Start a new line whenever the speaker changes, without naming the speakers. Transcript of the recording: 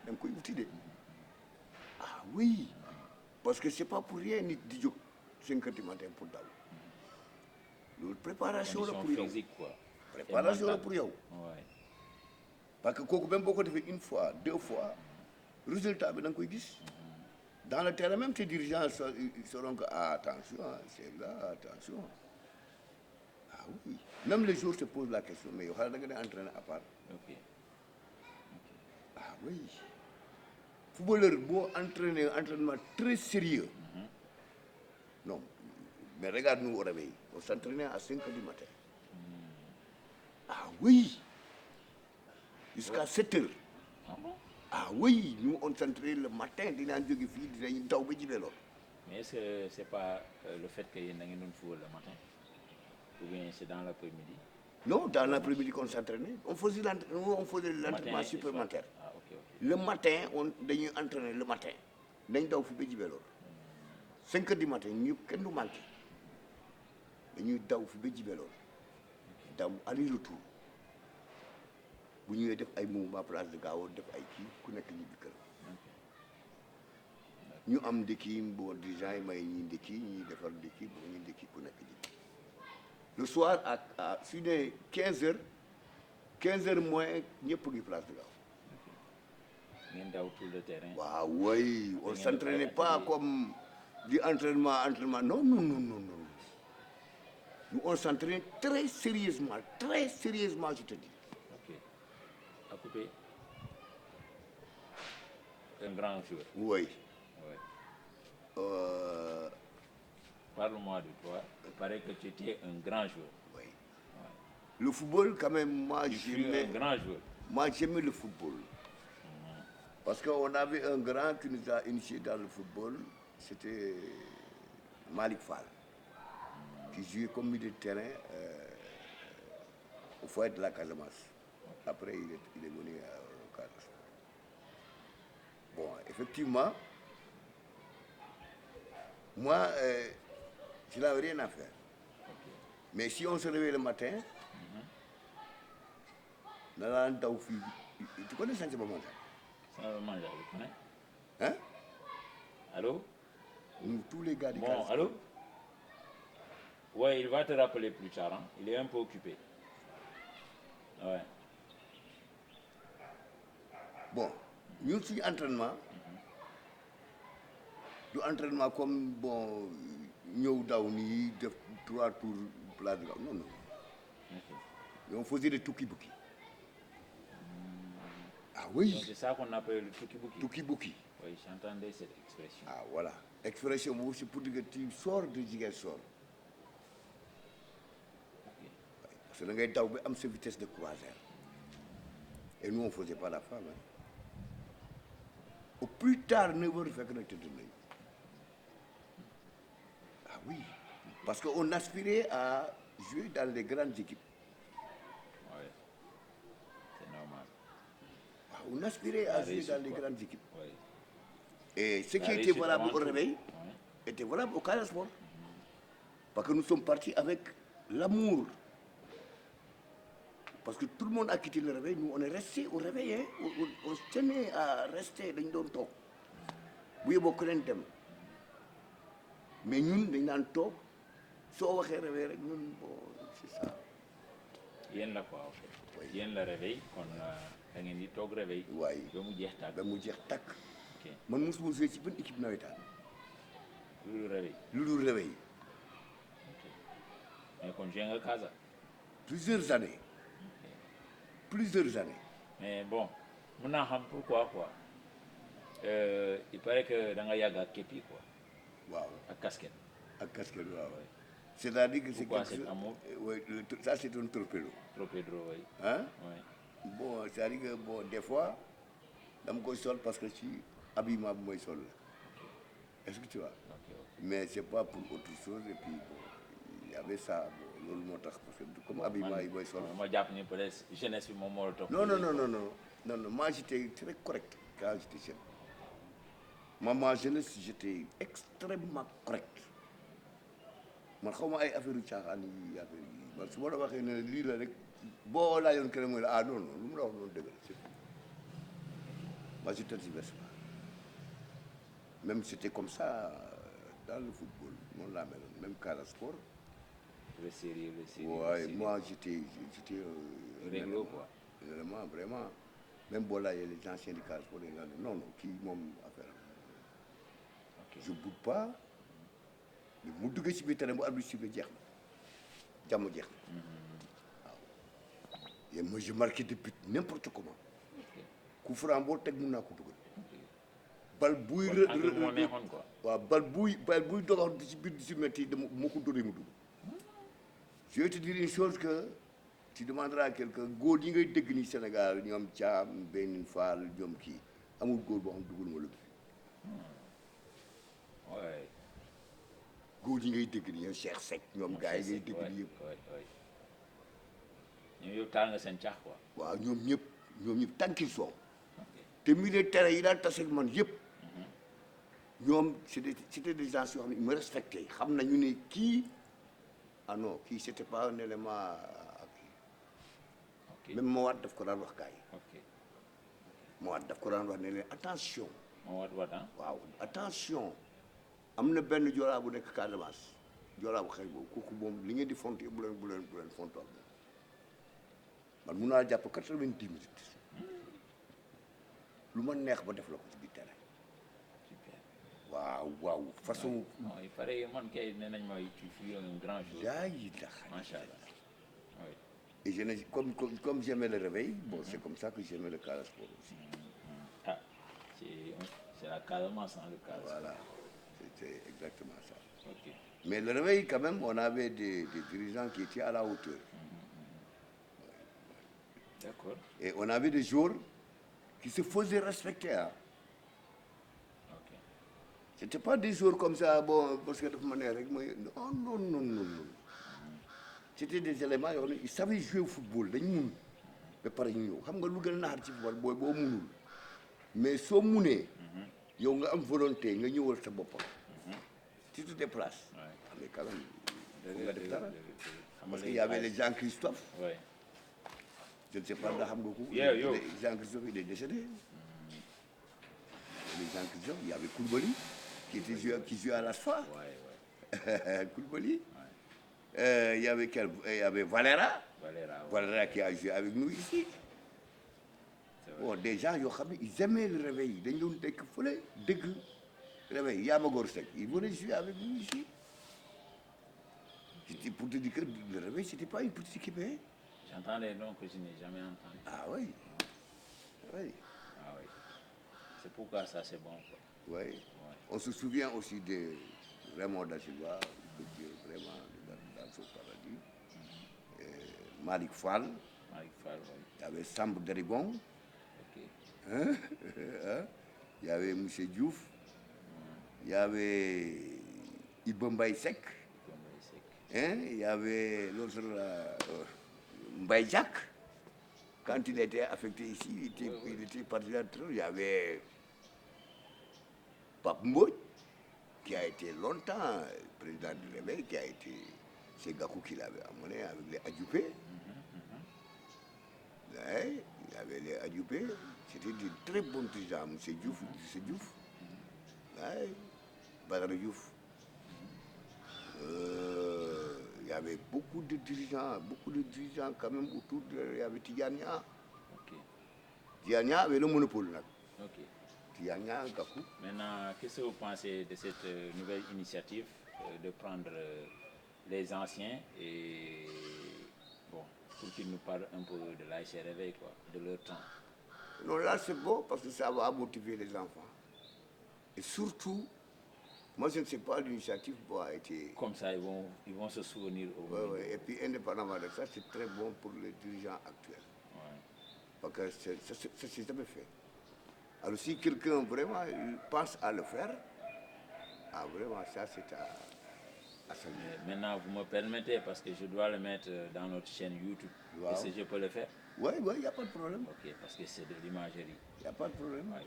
da nga koy wuti de ah oui parce que c'est pas pour rien nit di jóg 5 heures du matin pour daw loolu préparation la pour yow
physique quoi.
préparation la pour yow
Ouais.
parce que kooku même boo ko defee une fois 2 fois résultat bi da nga koy gis dans le terrain même tes dirigeants sauront que ah, attention c'est là attention ah oui même les joueurs se posent la question mais yow xanaa da nga di entraîner à part
Ok.
ah oui footballeur boo entraîner entraînement très sérieux non mais regarde nous au réveil on s'entraînait à 5 heures du matin ah oui jusqu'à 7 heures
Ah bon?
ah oui nous on s'entraînait le matin dinaan jóge fii dinañ daw ba jibee lool
Mais est-ce que c'est pas le fait que yéen da ngeen doon football le matin ou bien c'est dans l'après-midi?
non dans l'après-midi qu'on s'entraînait on faisait l'entraînement
Matin et
supplémentaire
soir. Ah ok.
le matin on dañuy entraîner le matin dañ daw fi ba jibee lool 5 heures du matin ñu kenn du manqué dañuy daw fi ba jibee lool daw aller retour bu ñëwee def ay mouvement place de Gao def ay kii ku nekk ñibbi kër ñu am ndekki bon dirigeant yi may ñi ndekki ñuy defar ndekki bon ñu ndekki ku nekk ñibbi le soir à su ne 15 heures moins ñëpp ngi place de Gao
ngeen daw tout le terrain.
waaw oui on
ngeen
s'entraînait
def ay
pas
atelier.
comme du entraînement non nous on s'entraînait très sérieusement je te dis
Ok. À couper. Un grand joueur.
oui
Ouais.
euh,
Parle-moi de toi. Il paraît que tu étais un grand joueur.
oui le football quand même
Tu fus un grand joueur.
moi j'aimais le football parce qu'on avait un grand qui nous a initiés dans le football c'était Malick Fall qui jouait comme milieu de terrain au foyer de la Casamance après il est venu au Casa Sport bon effectivement moi je n'avais rien à faire mais si on se réveille le matin na daan daw fii tu connais Santhiaba Manda
Ça va manger, vous connaissez?
hein
Allô?
nous tous les gars du
Bon,
Casa Sport.
allô? Ouais, il va te rappeler plus tard. Hein? Il est un peu occupé. Ouais.
bon ñun suñu entraînement du entraînement comme bon ñëw daw nii def 3 tours place de Gao non
Ok.
mais on faisait des tukki-bukki ah
Donc
oui
c'est ça qu'on appelle le tuki-buki.
tukki-bukki
Oui, j'entendais cette expression.
ah voilà expression boobu c'est pour dire que tu sors de Ziguinchor
Ok.
parce que da ngay daw ba am sa vitesse de croisière et nous on faisait pas la femme hein. Au plus tard 9 heures fekk na tëdd nañu ah oui parce que on aspirait à jouer dans les grandes équipes
Ouais. C'est normal.
ah, on aspirait à
La
jouer
réussite,
dans les
quoi.
grandes équipes
Oui.
et ce
La
qui était
réussite
valable
avant
au
tout.
réveil
Ouais.
était valable au Casa Sport parce que nous sommes partis avec l'amour parce que tout le monde a quitté le réveil nous on est resté au réveil hein. On tenait à rester dañ doon toog bu yeboo ku leen dem mais ñun dañ daan toog soo waxee réveil rek ñun bon c'est ça
Yéen la quoi en fait.
Oui.
Yéen la réveil kon da ngeen di toog réveil.
waaye
ba mu jeex tàgg.
ba mu jeex takk
Ok.
man mosuma joué ci benn équipe nawetaan
Loolu réveil.
lu dul réveil
Ok. Mais kon joué nga Casa.
plusieurs années
Mais bon, mun naa xam pourquoi quoi. Il paraît que da nga yàgg ak képi quoi.
waaw
Ak casquette.
ak casquette waaw
Ouais.
c'est-à-dire que c'est
Pourquoi
quelque
cet
chose
amour?
ouais, ça c'est un torpedo
Trop Pedro, oui.
hein
Ouais.
bon c'est-à-dire que bon des fois dama koy sol parce que ci habillement bu mooy sol la est-ce que tu vois
Ok, ok.
mais c'est pas pour autre chose et puis bon il y avait ça bon loolu moo tax parce que comme habillement yi mooy sol
ma jàpp ni peut-être jeunesse bi moom moo la topp.
non moi j'étais très correct quand j'étais jeune ma jeunesse j'étais extrêmement correct man xaw ma ay affaire yu caaxaan yi affaire yi man su ma la waxee ne lii la rek boo laajoon keneen mooy la ah non lu mu la wax noonu dëgg la c'est Moi, je ne tergiverse pas. Même c'était comme ça dans le football. Mon la même Casa Sport.
Le sérieux, le sérieux.
Ouais,
le sérieux.
moi, j'étais
Réglo, quoi.
vraiment, vraiment. Même bon, là, il y a les anciens du Casa Sport. Non, non, qui m'ont affaire.
Ok.
Je ne boude pas. Mais mu duggee si biir terrain bu arbitre sifflé jeex na jàmm jeex na waaw. Et moi je marquais des buts n'importe comment. Coup franc boo teg mun naa ko dugal. bal buy
kon moo neexoon quoi.
waaw bal buy doxal ci biir 18 mètres yi dama moo ko dóoree mu dugg. Je vais te dire une chose que tu demanderas à quelqu'un góor yi ngay dégg ni Sénégal ñoom Thiam Benin Fall ñoom kii amul góor boo xam dugal ma la
Ouais.
góor yi ngay dégg ni ñoom Cheikh Seck ñoom gars yi ngay dégg ni yëpp.
ñoom yow taal nga seen caax quoi.
waaw ñoom ñëpp tant qu'ils sont. te milieu terrain yi daan tase ak man yëpp ñoom c'était des gens yoo xam ne ils me respectaient xam nañu ne kii ah non kii c'était pas un élément
ok
même Mawad daf ko daan wax gars yi.
ok
Mawad daf ko daan wax ne leen attention.
moo wat ah.
waaw attention am na benn joolaa bu nekk Casamance joolaa bu xëy boobu kooku moom li ngeen di fonte bu leen fonto ak moom man mun naa jàpp 90 minutes lu ma neex ba def la ko ci biir terrain.
Super.
waaw façon.
non il paraît man kay nee nañ mooy tu fus un grand joueur.
yaa yi tax.
macha allah oui.
Et je comme j'aimais le réveil, bon, c'est comme ça que j'aimais le Casa Sport aussi.
Ah, c'est la Casamance, hein, le Casa.
Voilà, c'était exactement ça.
Ok.
Mais le réveil, quand même, on avait des dirigeants qui étaient à la hauteur.
D'accord.
Et on avait des joueurs qui se faisaient respecter. Hein.
Ok.
C'était pas des joueurs comme ça, bon, parce que de manière, non. C'était des éléments, ils savaient jouer au football, mais pareil, ñu xam nga lu gën a naxar ci football booy boo munul mais soo munee yow nga am volonté nga ñëwal sa boppam tu te déplaces. Mais quand même foog nga def dara parce qu'il y avait les Jean-Christophe.
Ouais.
Je ne sais pas ndax xam nga ko.
Yo.
Jean-Christophe il est décédé. Les Jean-Christophe, il y avait Koulibaly qui jouait à l'ASFA.
Ouais.
Koulibaly. Il y avait Valera. Valera qui a joué avec nous ici. Bon, des gens yoo xam ne ils aimaient le réveil dañ doon dekk fële dégg réveil Yamagor Seck ils venaient jouer avec nous ici. C'était pour te dire que le réveil c'était pas une petite équipe. Hein?
J'entends des noms que je n'ai jamais entendus.
Ah oui.
C'est pourquoi ça c'est bon quoi.
Oui. On se souvient aussi de Raymond Da Silva, vraiment dans son paradis. Malick Fall.
Oui.
Il y avait Samb Deribon.
Ok.
Hein? Il y avait M. Diouf. Il y avait Iba Mbaye Seck. Hein? Il y avait l'autre Mbaye Jacques. Quand il était affecté ici, il était parti à trop. Il y avait Pape Mbodj, qui a été longtemps président du Réveil, qui a été... C'est Gakou qui l'avait amené avec les Adjoupé. Ouais, il y avait les Adjoupé. C'était de très bons dirigeants. M. Diouf. Ouais, Badara Diouf. Il y avait beaucoup de dirigeants quand même autour de... Il y avait Tidiania.
Ok.
Tidiania avait le monopole. Là.
Ok.
Tidiania, Gakou.
Maintenant, qu'est-ce que vous pensez de cette nouvelle initiative de prendre les anciens et bon, pour qu'ils nous parlent un peu de l'ASC Réveil, quoi, de leur temps?
Non, là c'est bon parce que ça va motiver les enfants. Et surtout, moi je ne sais pas, l'initiative a été...
Comme ça, ils vont se souvenir au
Oui. Et puis indépendamment de ça, c'est très bon pour les dirigeants actuels.
Ouais.
Parce que ça s'est jamais fait. Alors si quelqu'un vraiment il pense à le faire, vraiment ça c'est à saluer.
Maintenant, vous me permettez, parce que je dois le mettre dans notre chaîne YouTube.
Wow.
Est-ce que je peux le faire?
Oui, il n'y a pas de problème.
Ok, parce que c'est de l'imagerie.
Il n'y a pas de problème.
Ouais.